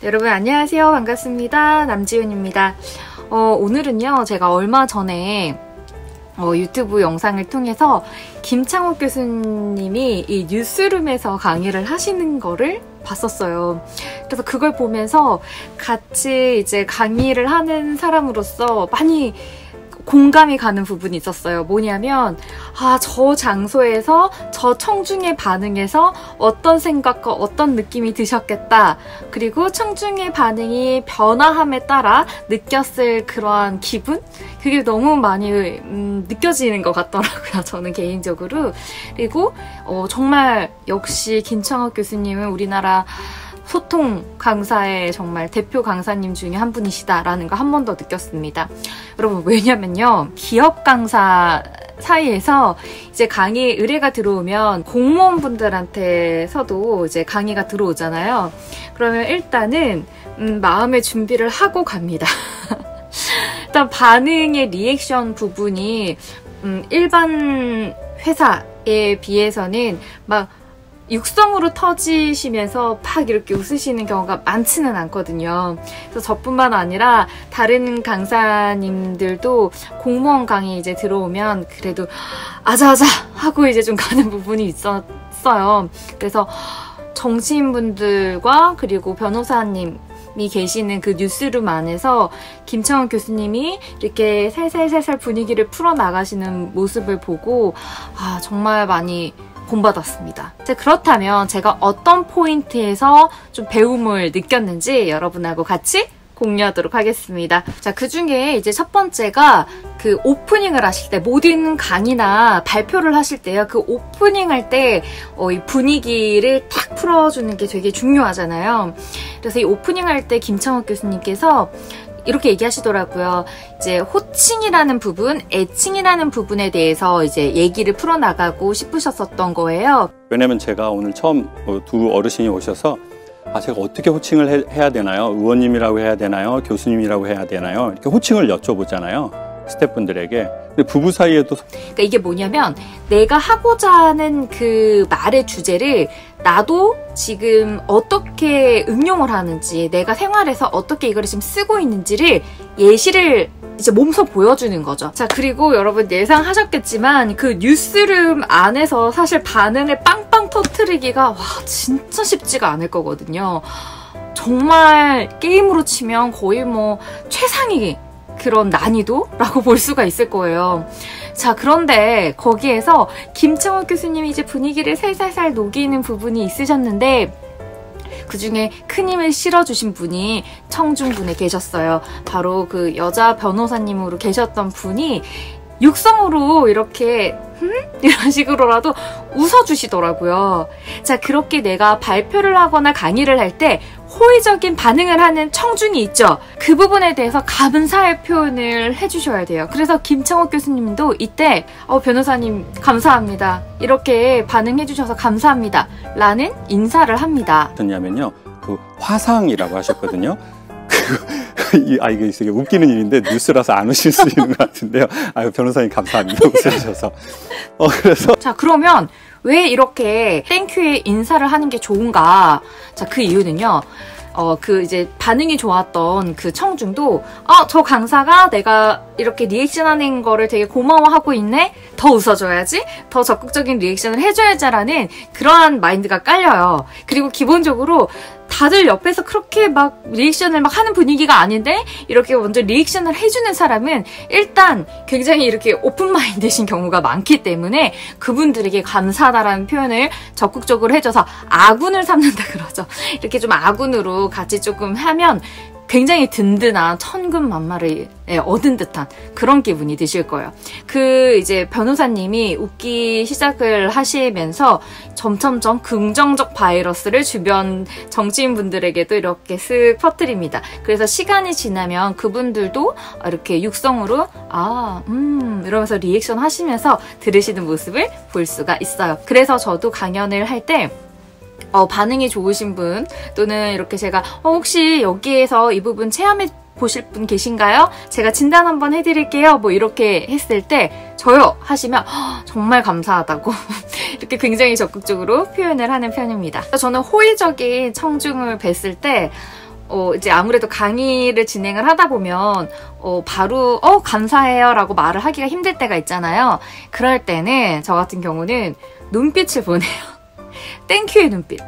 여러분 안녕하세요. 반갑습니다. 남지훈입니다. 오늘은요 제가 얼마 전에 유튜브 영상을 통해서 김창욱 교수님이 이 뉴스룸에서 강의를 하시는 거를 봤었어요. 그래서 그걸 보면서 같이 이제 강의를 하는 사람으로서 많이 공감이 가는 부분이 있었어요. 뭐냐면 저 장소에서 저 청중의 반응에서 어떤 생각과 어떤 느낌이 드셨겠다. 그리고 청중의 반응이 변화함에 따라 느꼈을 그러한 기분? 그게 너무 많이 느껴지는 것 같더라고요. 저는 개인적으로. 그리고 정말 역시 김창욱 교수님은 우리나라 소통 강사의 정말 대표 강사님 중에 한 분이시다라는 거 한 번 더 느꼈습니다. 여러분 왜냐면요 기업 강사 사이에서 이제 강의 의뢰가 들어오면 공무원분들한테서도 이제 강의가 들어오잖아요. 그러면 일단은 마음의 준비를 하고 갑니다. 일단 반응의 리액션 부분이 일반 회사에 비해서는 막 육성으로 터지시면서 팍 이렇게 웃으시는 경우가 많지는 않거든요. 그래서 저뿐만 아니라 다른 강사님들도 공무원 강의 이제 들어오면 그래도 아자아자 하고 이제 좀 가는 부분이 있었어요. 그래서 정치인분들과 그리고 변호사님이 계시는 그 뉴스룸 안에서 김창욱 교수님이 이렇게 살살살살 분위기를 풀어나가시는 모습을 보고 정말 많이 본받았습니다. 자, 그렇다면 제가 어떤 포인트에서 좀 배움을 느꼈는지 여러분하고 같이 공유하도록 하겠습니다. 자, 그 중에 이제 첫 번째가 그 오프닝을 하실 때, 모든 강의나 발표를 하실 때요. 그 오프닝 할 때 이 분위기를 탁 풀어주는 게 되게 중요하잖아요. 그래서 이 오프닝 할 때 김창욱 교수님께서 이렇게 얘기하시더라고요. 이제 호칭이라는 부분, 애칭이라는 부분에 대해서 이제 얘기를 풀어나가고 싶으셨었던 거예요. 왜냐면 제가 오늘 처음 두 어르신이 오셔서 제가 어떻게 호칭을 해야 되나요? 의원님이라고 해야 되나요? 교수님이라고 해야 되나요? 이렇게 호칭을 여쭤보잖아요. 스태프분들에게. 근데 부부 사이에도 그러니까 이게 뭐냐면 내가 하고자 하는 그 말의 주제를 나도 지금 어떻게 응용을 하는지, 내가 생활에서 어떻게 이거를 지금 쓰고 있는지를 예시를 이제 몸소 보여주는 거죠. 자, 그리고 여러분 예상하셨겠지만 그 뉴스룸 안에서 사실 반응을 빵빵 터트리기가 진짜 쉽지가 않을 거거든요. 정말 게임으로 치면 거의 뭐 최상위 그런 난이도라고 볼 수가 있을 거예요. 자, 그런데 거기에서 김창욱 교수님이 이제 분위기를 살살살 녹이는 부분이 있으셨는데 그 중에 큰 힘을 실어주신 분이 청중분에 계셨어요. 바로 그 여자 변호사님으로 계셨던 분이 육성으로 이렇게 이런 식으로라도 웃어주시더라고요. 자, 그렇게 내가 발표를 하거나 강의를 할 때 호의적인 반응을 하는 청중이 있죠. 그 부분에 대해서 감사의 표현을 해주셔야 돼요. 그래서 김창욱 교수님도 이때 변호사님 감사합니다. 이렇게 반응해주셔서 감사합니다. 라는 인사를 합니다. 냐면요 그 화상이라고 하셨거든요. 이게 되게 웃기는 일인데 뉴스라서 안 웃을 수 있는 것 같은데요. 변호사님 감사합니다. 웃으셔서. 그래서 자, 그러면 왜 이렇게 땡큐의 인사를 하는 게 좋은가? 자, 그 이유는요. 그 이제 반응이 좋았던 그 청중도 저 강사가 내가 이렇게 리액션 하는 거를 되게 고마워하고 있네? 더 웃어줘야지? 더 적극적인 리액션을 해줘야지라는 그러한 마인드가 깔려요. 그리고 기본적으로 다들 옆에서 그렇게 막 리액션을 막 하는 분위기가 아닌데 이렇게 먼저 리액션을 해주는 사람은 일단 굉장히 이렇게 오픈마인드신 경우가 많기 때문에 그분들에게 감사하다라는 표현을 적극적으로 해줘서 아군을 삼는다 그러죠. 이렇게 좀 아군으로 같이 조금 하면 굉장히 든든한 천군만마를 얻은 듯한 그런 기분이 드실 거예요. 그 이제 변호사님이 웃기 시작을 하시면서 점점점 긍정적 바이러스를 주변 정치인분들에게도 이렇게 쓱 퍼뜨립니다. 그래서 시간이 지나면 그분들도 이렇게 육성으로 이러면서 리액션 하시면서 들으시는 모습을 볼 수가 있어요. 그래서 저도 강연을 할 때 반응이 좋으신 분 또는 이렇게 제가 혹시 여기에서 이 부분 체험해 보실 분 계신가요? 제가 진단 한번 해드릴게요. 뭐 이렇게 했을 때 저요 하시면 정말 감사하다고 이렇게 굉장히 적극적으로 표현을 하는 편입니다. 저는 호의적인 청중을 뵀을 때 이제 아무래도 강의를 진행을 하다 보면 바로 감사해요 라고 말을 하기가 힘들 때가 있잖아요. 그럴 때는 저 같은 경우는 눈빛을 보내요. 땡큐의 눈빛.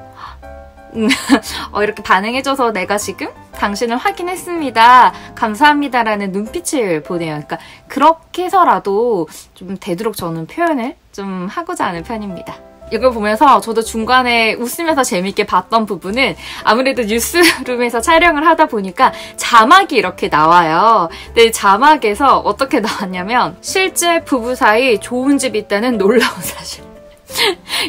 이렇게 반응해줘서 내가 지금 당신을 확인했습니다. 감사합니다라는 눈빛을 보내요. 그러니까 그렇게 해서라도 좀 되도록 저는 표현을 좀 하고자 하는 편입니다. 이걸 보면서 저도 중간에 웃으면서 재밌게 봤던 부분은 아무래도 뉴스룸에서 촬영을 하다 보니까 자막이 이렇게 나와요. 근데 자막에서 어떻게 나왔냐면 실제 부부 사이 좋은 집이 있다는 놀라운 사실.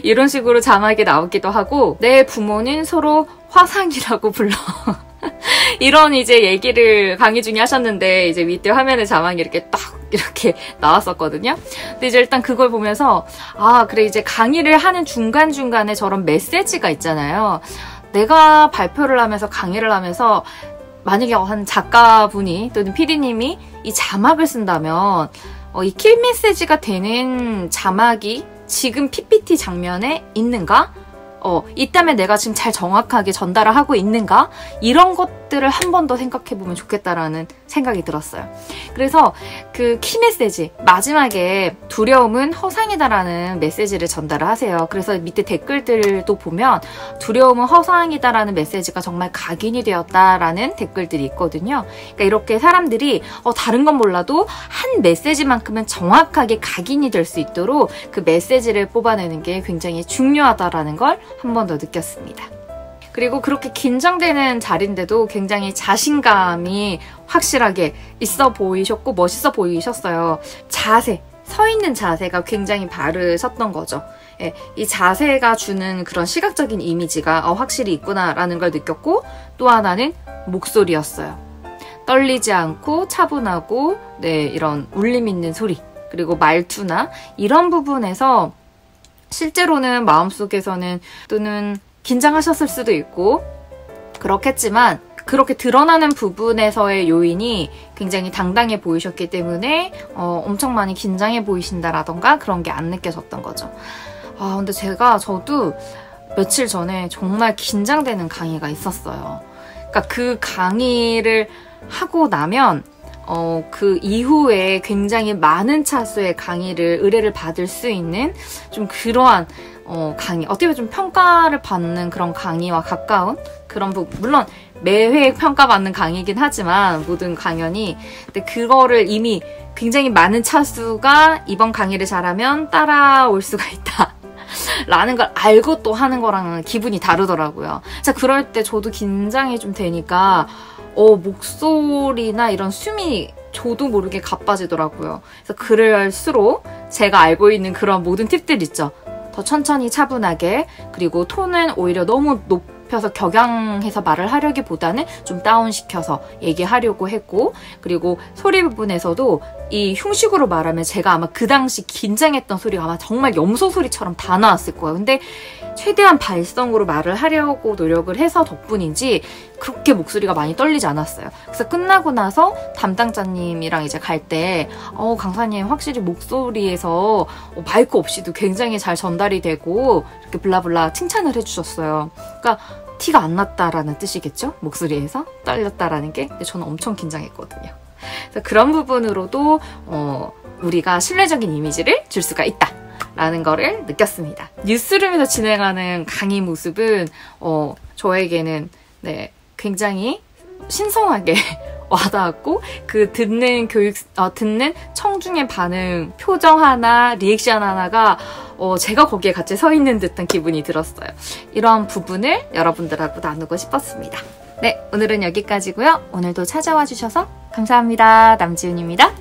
이런 식으로 자막이 나오기도 하고 내 부모는 서로 화상이라고 불러. 이런 이제 얘기를 강의 중에 하셨는데 이제 밑에 화면에 자막이 이렇게 나왔었거든요. 근데 이제 일단 그걸 보면서 그래 이제 강의를 하는 중간중간에 저런 메시지가 있잖아요. 내가 발표를 하면서 강의를 하면서 만약에 한 작가분이 또는 PD님이 이 자막을 쓴다면 이 키 메시지가 되는 자막이 지금 PPT 장면에 있는가? 있다면 내가 지금 잘 정확하게 전달을 하고 있는가? 이런 것들을 한 번 더 생각해보면 좋겠다라는 생각이 들었어요. 그래서 그 키 메시지, 마지막에 두려움은 허상이다라는 메시지를 전달을 하세요. 그래서 밑에 댓글들도 보면 두려움은 허상이다라는 메시지가 정말 각인이 되었다라는 댓글들이 있거든요. 그러니까 이렇게 사람들이 다른 건 몰라도 한 메시지만큼은 정확하게 각인이 될 수 있도록 그 메시지를 뽑아내는 게 굉장히 중요하다라는 걸 한 번 더 느꼈습니다. 그리고 그렇게 긴장되는 자리인데도 굉장히 자신감이 확실하게 있어 보이셨고 멋있어 보이셨어요. 자세, 서 있는 자세가 굉장히 바르셨던 거죠. 예, 이 자세가 주는 그런 시각적인 이미지가 확실히 있구나라는 걸 느꼈고 또 하나는 목소리였어요. 떨리지 않고 차분하고 이런 울림 있는 소리 그리고 말투나 이런 부분에서 실제로는 마음속에서는 또는 긴장하셨을 수도 있고 그렇겠지만 그렇게 드러나는 부분에서의 요인이 굉장히 당당해 보이셨기 때문에 엄청 많이 긴장해 보이신다라던가 그런 게 안 느껴졌던 거죠. 근데 저도 며칠 전에 정말 긴장되는 강의가 있었어요. 그러니까 그 강의를 하고 나면 그 이후에 굉장히 많은 차수의 강의를 의뢰를 받을 수 있는 좀 그러한 강의, 어떻게 보면 좀 평가를 받는 그런 강의와 가까운 그런 부분, 물론 매회 평가받는 강의이긴 하지만 모든 강연이 근데 그거를 이미 굉장히 많은 차수가 이번 강의를 잘하면 따라올 수가 있다 라는 걸 알고 또 하는 거랑은 기분이 다르더라고요. 자, 그럴 때 저도 긴장이 좀 되니까 목소리나 이런 숨이 저도 모르게 가빠지더라고요. 그래서 그럴수록 제가 알고 있는 그런 모든 팁들 있죠. 더 천천히 차분하게 그리고 톤은 오히려 너무 높여서 격양해서 말을 하려기보다는 좀 다운시켜서 얘기하려고 했고 그리고 소리 부분에서도 이 흉식으로 말하면 제가 아마 그 당시 긴장했던 소리가 아마 정말 염소 소리처럼 다 나왔을 거예요. 근데 최대한 발성으로 말을 하려고 노력을 해서 덕분인지 그렇게 목소리가 많이 떨리지 않았어요. 그래서 끝나고 나서 담당자님이랑 이제 갈 때 강사님 확실히 목소리에서 마이크 없이도 굉장히 잘 전달이 되고 이렇게 블라블라 칭찬을 해주셨어요. 그러니까 티가 안 났다라는 뜻이겠죠? 목소리에서 떨렸다라는 게. 근데 저는 엄청 긴장했거든요. 그래서 그런 부분으로도 우리가 신뢰적인 이미지를 줄 수가 있다 라는 거를 느꼈습니다. 뉴스룸에서 진행하는 강의 모습은 저에게는 굉장히 신선하게 와닿았고 그 듣는 청중의 반응, 표정 하나, 리액션 하나가 제가 거기에 같이 서 있는 듯한 기분이 들었어요. 이런 부분을 여러분들하고 나누고 싶었습니다. 네, 오늘은 여기까지고요. 오늘도 찾아와 주셔서 감사합니다. 남지훈입니다.